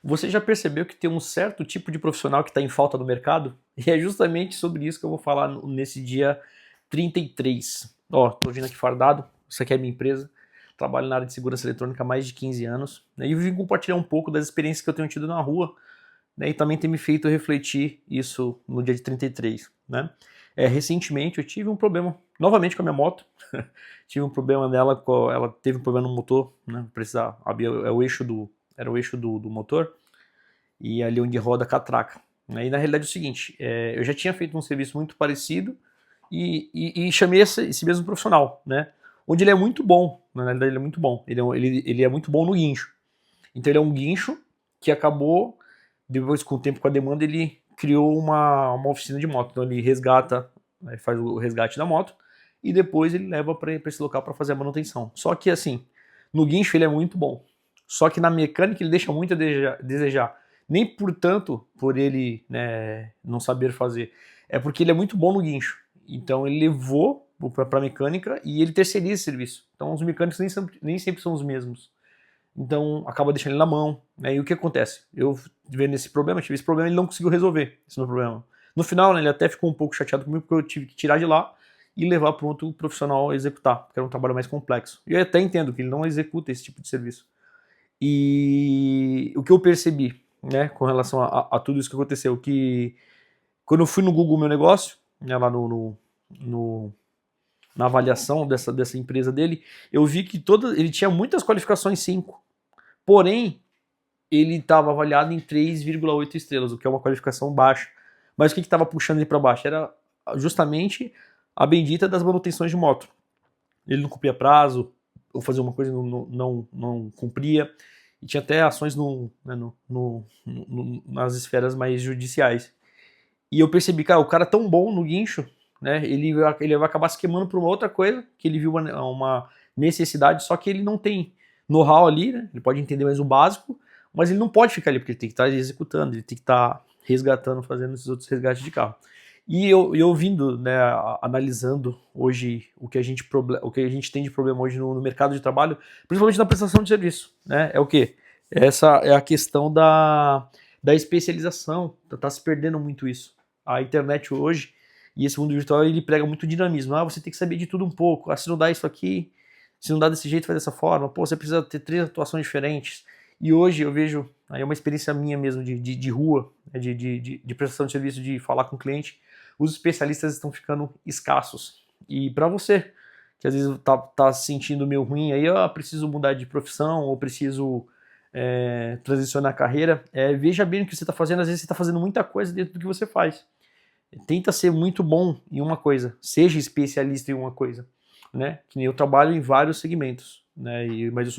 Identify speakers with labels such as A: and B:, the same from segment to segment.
A: Você já percebeu que tem um certo tipo de profissional que está em falta no mercado? E é justamente sobre isso que eu vou falar nesse dia 33. Ó, tô vindo aqui fardado, isso aqui é minha empresa, trabalho na área de segurança eletrônica há mais de 15 anos, né, e eu vim compartilhar um pouco das experiências que eu tenho tido na rua, né, e também tem me feito refletir isso no dia de 33, né? Recentemente eu tive um problema novamente com a minha moto, tive um problema nela, ela teve um problema no motor, né? Precisar abrir era o eixo do motor e ali onde roda a catraca. Né? E na realidade é o seguinte, eu já tinha feito um serviço muito parecido e chamei esse mesmo profissional, né? Onde ele é muito bom, na realidade ele é muito bom, ele é muito bom no guincho. Então ele é um guincho que acabou, depois com o tempo, com a demanda, ele criou uma oficina de moto. Então ele resgata, faz o resgate da moto e depois ele leva para esse local para fazer a manutenção. Só que assim, no guincho ele é muito bom. Só que na mecânica ele deixa muito a desejar. Nem por tanto por ele, né, não saber fazer, é porque ele é muito bom no guincho. Então ele levou para a mecânica e ele terceiriza esse serviço. Então os mecânicos nem sempre são os mesmos. Então acaba deixando ele na mão, né? E o que acontece? Eu vendo esse problema, tive esse problema, ele não conseguiu resolver esse meu problema. No final, né, ele até ficou um pouco chateado comigo porque eu tive que tirar de lá e levar para outro profissional executar, porque era um trabalho mais complexo. E eu até entendo que ele não executa esse tipo de serviço. E o que eu percebi, né, com relação a tudo isso que aconteceu, que quando eu fui no Google Meu Negócio, né, lá no na avaliação dessa empresa dele, eu vi que ele tinha muitas qualificações 5. Porém, ele estava avaliado em 3,8 estrelas, o que é uma qualificação baixa. Mas o que estava puxando ele para baixo? Era justamente a bendita das manutenções de moto. Ele não cumpria prazo, ou fazia uma coisa e não cumpria. E tinha até ações né, nas esferas mais judiciais. E eu percebi, cara, o cara é tão bom no guincho, né? Ele vai acabar se queimando por uma outra coisa, que ele viu uma necessidade, só que ele não tem know-how ali, né? Ele pode entender mais o básico, mas ele não pode ficar ali, porque ele tem que estar executando, ele tem que estar resgatando, fazendo esses outros resgates de carro. E eu vindo, né, analisando hoje o que a gente tem de problema hoje no mercado de trabalho, principalmente na prestação de serviço, né? É o quê? Essa é a questão da especialização, tá se perdendo muito isso. A internet hoje e esse mundo virtual, ele prega muito dinamismo. Ah, você tem que saber de tudo um pouco. Ah, se não dá isso aqui, se não dá desse jeito, faz dessa forma. Pô, você precisa ter 3 atuações diferentes. E hoje eu vejo, aí é uma experiência minha mesmo de rua, né, de prestação de serviço, de falar com o cliente, os especialistas estão ficando escassos. E para você, que às vezes tá se sentindo meio ruim, aí eu preciso mudar de profissão, ou preciso transicionar a carreira, veja bem o que você está fazendo. Às vezes você está fazendo muita coisa dentro do que você faz. Tenta ser muito bom em uma coisa, seja especialista em uma coisa, né? Que nem eu trabalho em vários segmentos, né? Mas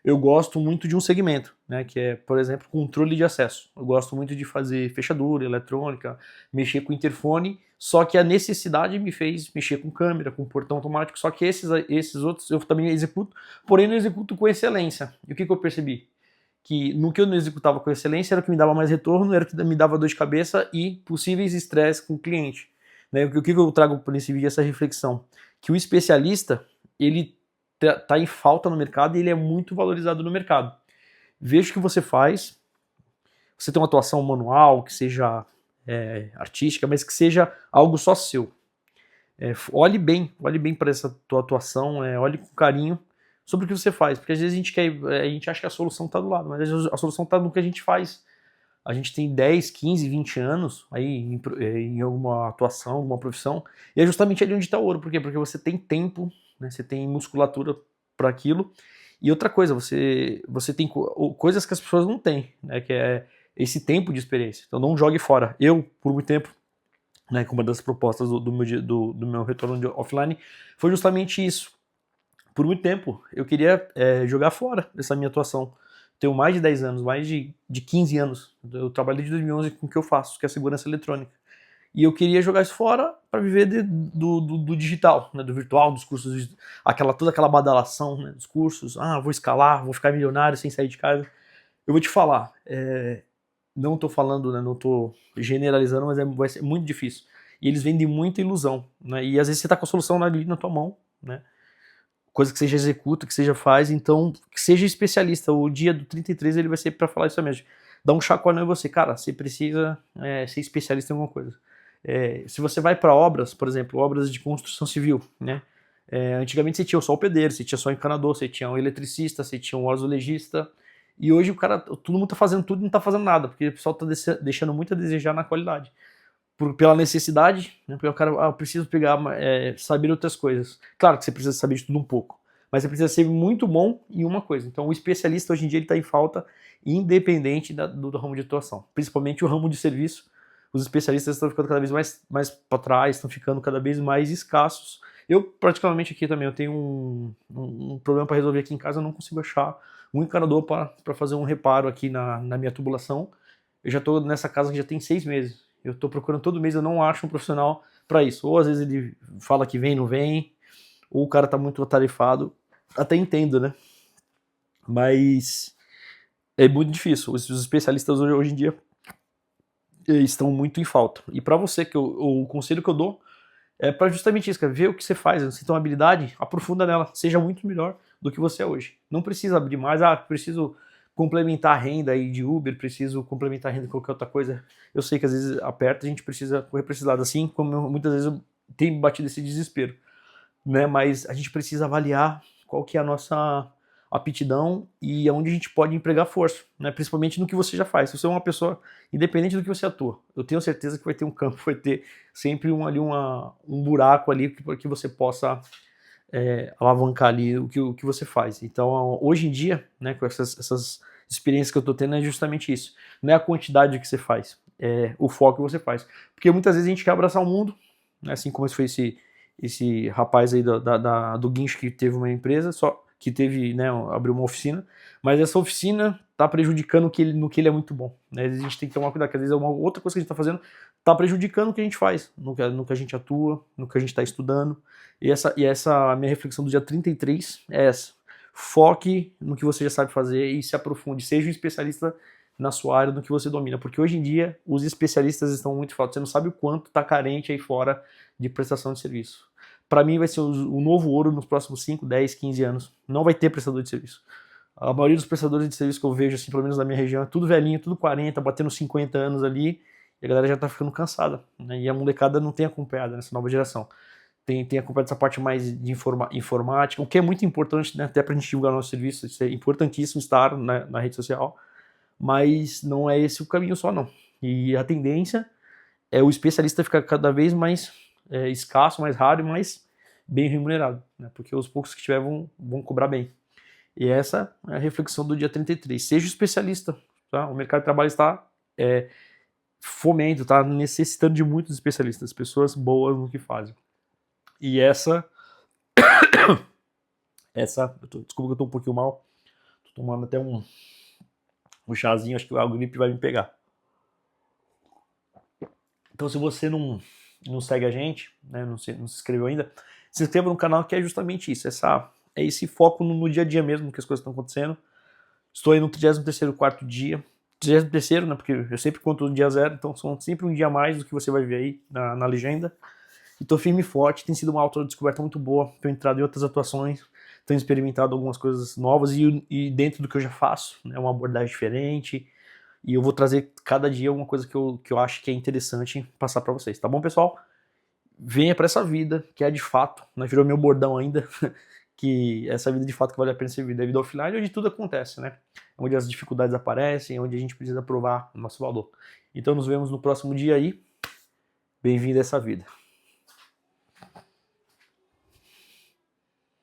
A: eu gosto muito de um segmento, né? Que é, por exemplo, controle de acesso. Eu gosto muito de fazer fechadura eletrônica, mexer com interfone, só que a necessidade me fez mexer com câmera, com portão automático, só que esses outros eu também executo, porém não executo com excelência. E o que eu percebi? Que no que eu não executava com excelência era o que me dava mais retorno, era o que me dava dor de cabeça e possíveis estresse com o cliente. Né? O que eu trago por esse vídeo é essa reflexão? Que o especialista, ele tá em falta no mercado e ele é muito valorizado no mercado. Veja o que você faz, você tem uma atuação manual, que seja artística, mas que seja algo só seu. Olhe bem para essa tua atuação, olhe com carinho sobre o que você faz, porque às vezes a gente acha que a solução está do lado, mas às vezes a solução está no que a gente faz. A gente tem 10, 15, 20 anos aí em alguma atuação, alguma profissão, e é justamente ali onde está o ouro. Por quê? Porque você tem tempo, né, você tem musculatura para aquilo, e outra coisa, você tem coisas que as pessoas não têm, né, que é esse tempo de experiência. Então não jogue fora. Eu, por muito tempo, né, que uma das propostas do meu retorno de offline foi justamente isso. Por muito tempo eu queria jogar fora essa minha atuação. Tenho mais de 10 anos, mais de 15 anos. Eu trabalhei desde 2011 com o que eu faço, que é segurança eletrônica. E eu queria jogar isso fora para viver do digital, né, do virtual, dos cursos, toda aquela badalação, né, dos cursos. Ah, vou escalar, vou ficar milionário sem sair de casa. Eu vou te falar, não estou falando, né, não estou generalizando, mas vai ser muito difícil. E eles vendem muita ilusão, né, e às vezes você está com a solução ali na tua mão, né, coisa que seja executa, que seja faz, então que seja especialista. O dia do 33 ele vai ser para falar isso mesmo. dá um chacoalhão em você, cara, você precisa ser especialista em alguma coisa. Se você vai para obras, por exemplo, obras de construção civil, né? Antigamente você tinha só o pedreiro, você tinha só o encanador, você tinha o eletricista, você tinha o azulejista, e hoje o cara, todo mundo tá fazendo tudo e não tá fazendo nada, porque o pessoal tá deixando muito a desejar na qualidade. Pela necessidade, né? Porque o cara, eu preciso saber outras coisas. Claro que você precisa saber de tudo um pouco, mas você precisa ser muito bom em uma coisa. Então o especialista hoje em dia ele está em falta, independente do ramo de atuação, principalmente o ramo de serviço. Os especialistas estão ficando cada vez mais para trás, estão ficando cada vez mais escassos. Eu, particularmente aqui também, eu tenho um problema para resolver aqui em casa, eu não consigo achar um encanador para fazer um reparo aqui na minha tubulação. Eu já estou nessa casa que já tem 6 meses. Eu estou procurando todo mês, eu não acho um profissional para isso. Ou às vezes ele fala que vem, não vem, ou o cara está muito atarefado. Até entendo, né? Mas é muito difícil. Os especialistas hoje em dia estão muito em falta. E para você, o conselho que eu dou é para justamente isso, cara, ver o que você faz. Você tem uma habilidade, aprofunda nela, seja muito melhor do que você é hoje. Não precisa abrir mais, preciso complementar a renda aí de Uber, preciso complementar a renda de qualquer outra coisa. Eu sei que às vezes aperta, a gente precisa correr para esse lado, assim como muitas vezes eu tenho batido esse desespero, né? Mas a gente precisa avaliar qual que é a nossa aptidão e onde a gente pode empregar força, né? Principalmente no que você já faz. Se você é uma pessoa independente do que você atua, eu tenho certeza que vai ter um campo, vai ter sempre um buraco ali para que você possa alavancar ali o que você faz. Então, hoje em dia, né, com essas experiências que eu estou tendo, é justamente isso. Não é a quantidade que você faz, é o foco que você faz. Porque muitas vezes a gente quer abraçar o mundo, né, assim como foi esse rapaz aí do guincho que teve uma empresa, só que teve, né, abriu uma oficina, mas essa oficina está prejudicando no que ele é muito bom. Né? A gente tem que tomar cuidado, que às vezes é uma outra coisa que a gente está fazendo, está prejudicando o que a gente faz, no que a gente atua, no que a gente está estudando. E essa minha reflexão do dia 33 é essa. Foque no que você já sabe fazer e se aprofunde. Seja um especialista na sua área, no que você domina. Porque hoje em dia, os especialistas estão muito faltos. Você não sabe o quanto está carente aí fora de prestação de serviço. Para mim, vai ser o novo ouro nos próximos 5, 10, 15 anos. Não vai ter prestador de serviço. A maioria dos prestadores de serviço que eu vejo, assim, pelo menos na minha região, é tudo velhinho, tudo 40, batendo 50 anos ali. E a galera já tá ficando cansada. Né? E a molecada não tem acompanhado nessa nova geração. Tem acompanhado essa parte mais de informática, o que é muito importante, né, até para a gente divulgar nosso serviço. Isso é importantíssimo estar na rede social, mas não é esse o caminho só, não. E a tendência é o especialista ficar cada vez mais escasso, mais raro e mais bem remunerado, né, porque os poucos que tiver vão cobrar bem. E essa é a reflexão do dia 33. Seja especialista, tá? O mercado de trabalho está fomento, está necessitando de muitos especialistas, pessoas boas no que fazem. E desculpa que eu tô um pouquinho mal, tô tomando até um chazinho, acho que a gripe vai me pegar. Então, se você não segue a gente, né, não se inscreveu ainda, se inscreva no canal, que é justamente isso, é esse foco no dia a dia mesmo, que as coisas estão acontecendo. Estou aí no 33º, quarto dia, 33º, né, porque eu sempre conto o dia 0, então são sempre um dia a mais do que você vai ver aí na legenda. E tô firme e forte, tem sido uma autodescoberta muito boa, tenho entrado em outras atuações, tenho experimentado algumas coisas novas e dentro do que eu já faço, né, uma abordagem diferente, e eu vou trazer cada dia alguma coisa que eu acho que é interessante passar para vocês, tá bom, pessoal? Venha para essa vida, que é de fato, né, virou meu bordão ainda, que essa vida de fato que vale a pena ser vida, é a vida offline, onde tudo acontece, né, onde as dificuldades aparecem, onde a gente precisa provar o nosso valor. Então nos vemos no próximo dia aí, bem-vindo a essa vida.